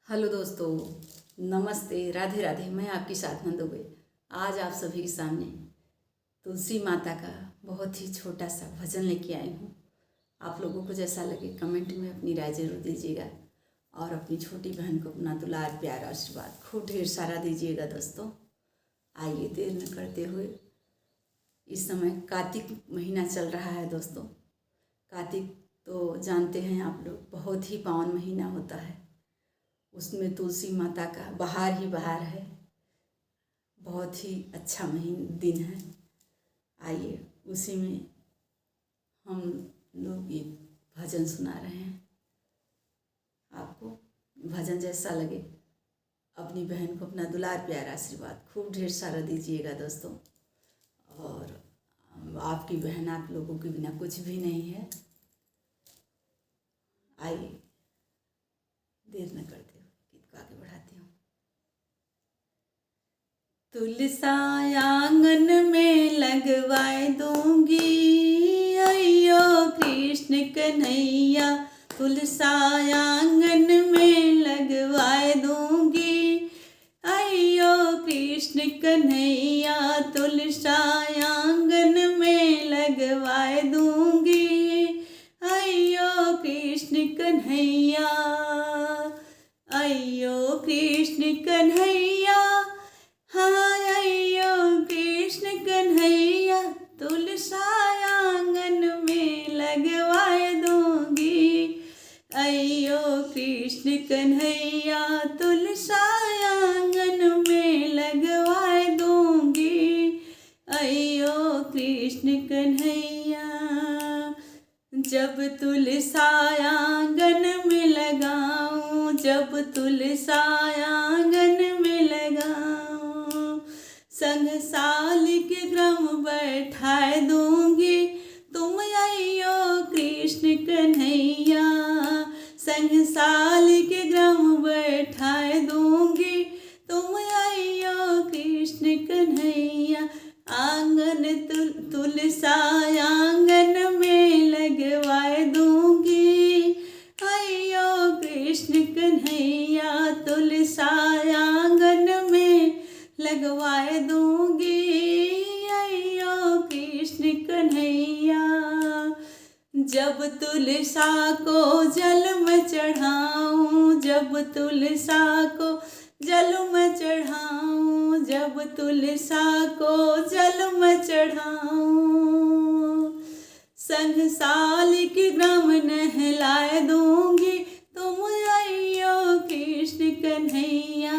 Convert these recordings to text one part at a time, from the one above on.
Hello दोस्तों, नमस्ते, राधे राधे। मैं आपकी साधना दुबे आज आप सभी के सामने तुलसी माता का बहुत ही छोटा सा भजन लेके आई हूँ। आप लोगों को जैसा लगे कमेंट में अपनी राय जरूर दीजिएगा और अपनी छोटी बहन को अपना दुलार प्यार आशीर्वाद खूब ढेर सारा दीजिएगा। दोस्तों आइए देर न करते हुए, इस समय कार्तिक महीना चल रहा है। दोस्तों कार्तिक तो जानते हैं आप लोग, बहुत ही पावन महीना होता है। उसमें तुलसी माता का बहार ही बहार है, बहुत ही अच्छा दिन है। आइए उसी में हम लोग ये भजन सुना रहे हैं। आपको भजन जैसा लगे अपनी बहन को अपना दुलार प्यार आशीर्वाद खूब ढेर सारा दीजिएगा। दोस्तों और आपकी बहन आप लोगों के बिना कुछ भी नहीं है। आइए देर न करते हुए गीत को आगे बढ़ाती हूँ। तुलसा आंगन में लगवाए दूंगी, अयो कृष्ण कन्हैया। तुलसा आंगन में लगवाए दूंगी, अयो कृष्ण कन्हैया। तुलसा आंगन में लगवाए दूंगी, अयो कृष्ण कन्हैया। अयो कृष्ण कन्हैया, हाँ अयो कृष्ण कन्हैया। तुलसा आंगन में लगवाए दूंगी, अयो कृष्ण कन्हैया। तुलसा आंगन में लगवाए दूंगी, अयो कृष्ण कन्हैया। जब तुलसा आंगन में लगाऊं, जब तुलसा आंगन में लगाऊं, संगसाली के ग्राम बैठाए दूंगी, तुम अयो कृष्ण कन्हैया। संगसाली के ग्राम बैठाए दूंगी, तुम अयो कृष्ण कन्हैया। आंगन तुलसा आंगन में लगवाए दूंगी, अयो कृष्ण कन्हैया। तुलसा आंगन में लगवाए दूंगी, अयो कृष्ण कन्हैया। जब तुलसा को जल में चढ़ाऊं, जब तुलसा को जल में चढ़ाऊं, जब तुलसा को जल में चढ़ाऊं, संगसाली के ग्राम नहलाए दूंगी, तुम अयो कृष्ण कन्हैया।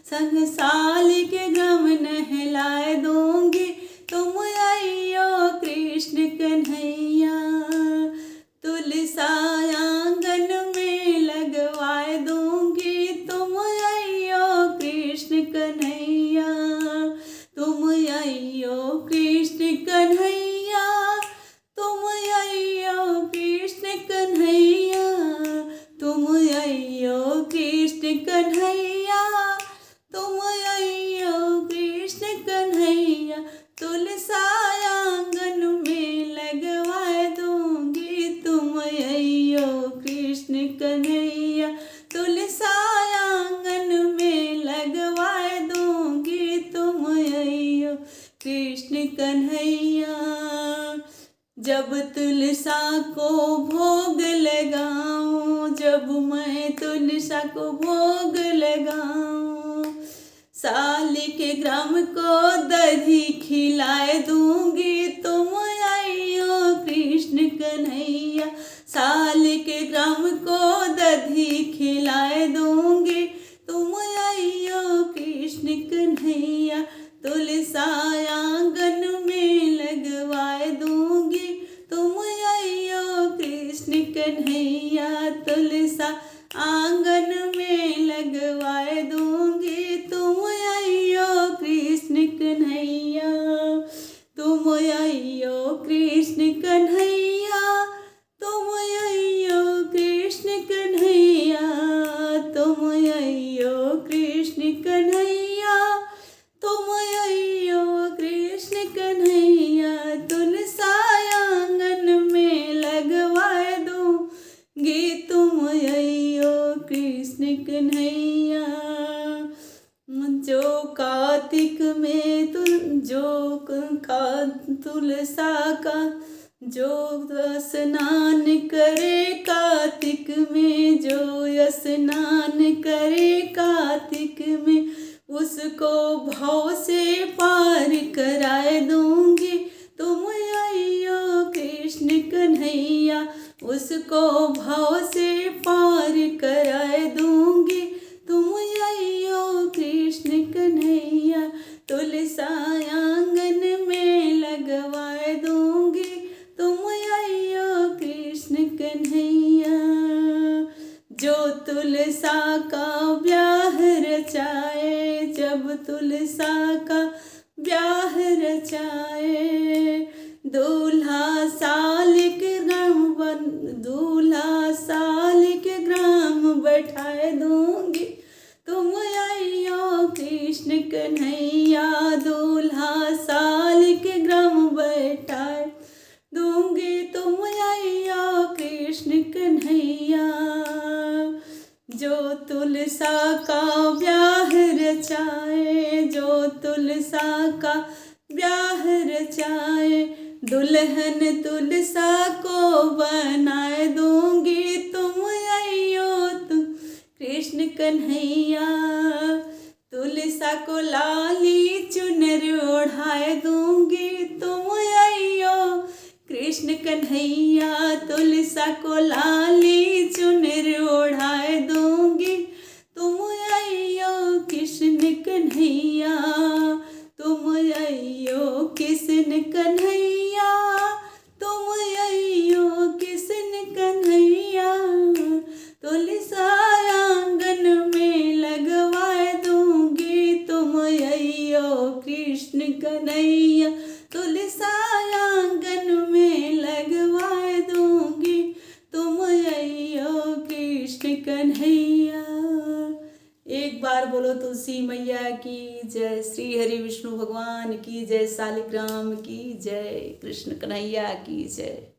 संगसाली के ग्राम नहलाए दूंगी, तुम अयो कृष्ण कन्हैया। तुलसा आंगन में लगवाए दूंगी, तुम अयो कृष्ण कन्हैया। तुम अयो कृष्ण कन्हैया, तुम अयो कृष्ण कन्हैया। तुम अयो कृष्ण कन्हैया, तुम अयो कृष्ण कन्हैया। तुलसा आंगन में लगवाए दूंगी, तुम अयो कृष्ण कन्हैया। तुलसा आंगन में लगवाए दूंगी, तुम अयो कृष्ण कन्हैया। जब तुलसा को भोग लगाऊं, जब मैं तुलसा को भोग लगाऊं, साली के ग्राम को दही खिलाए दूंगी, तुम अयो कृष्ण कन्हैया। साली के ग्राम को दही खिलाए दूंगी, तुम अयो कृष्ण कन्हैया। तुलसा आंगन में लगवाए दूंगी, तुम अयो कृष्ण कन्हैया। तुलसा आंगन में लगवाए दूंगी, तुम अयो कृष्ण कन्हैया। तुम अयो कृष्ण कन्हैया, तुम अयो कृष्ण कन्हैया। तुम अयो कृष्ण कन्हैया, तुम अयो कृष्ण कन्हैया। तुलसा आंगन में लगवाए दूंगी, तुम अयो कृष्ण कन्हैया। जो कार्तिक में तुलसा का जो स्नान करे कार्तिक में, जो स्नान करे कार्तिक में, उसको भव से पार कराए दूंगी। तुम आइयो कृष्ण कन्हैया, उसको भव से पार कराए दूंगी। तुम आइयो कृष्ण कन्हैया, तुलसा आंगन में लगवाए दूंगी। तुम आइयो कृष्ण कन्हैया। जो तुलसा का ब्याह रचाए, जब तुलसा का ब्याह रचाए, दूल्हा साल के ग्राम बैठाए दूंगी। तुम आइयो कृष्ण कन्हैया, दूल्हा साल के ग्राम बैठाए दूंगी। तुम आइयो कृष्ण कन्हैया। जो तुलसा का ब्याह रचाए, जो तुलसा का ब्याह रचाए, दुल्हन तुलसा को बनाए दूंगी। तुम आइयो कृष्ण कन्हैया, तुलसा को लाली चुनर ओढ़ाए दूंगी। तुम आइयो कृष्ण कन्हैया, तुलसा को लाली चुनर ओढ़ाए दूंगी। तुम आइयो कृष्ण कन्हैया, तुम आइयो कृष्ण कन्हैया, तुम आइयो कृष्ण कन्हैया। तुलसा आंगन में लगवाए दूंगी। तुम आइयो कृष्ण कन्हैया, तुलसा आंगन में लगवाए दूंगी। तुम आइयो कृष्ण कन्हैया। एक बार बोलो तुलसी मैया की जय, श्री हरि विष्णु भगवान की जय, शालिग्राम की जय, कृष्ण कन्हैया की जय।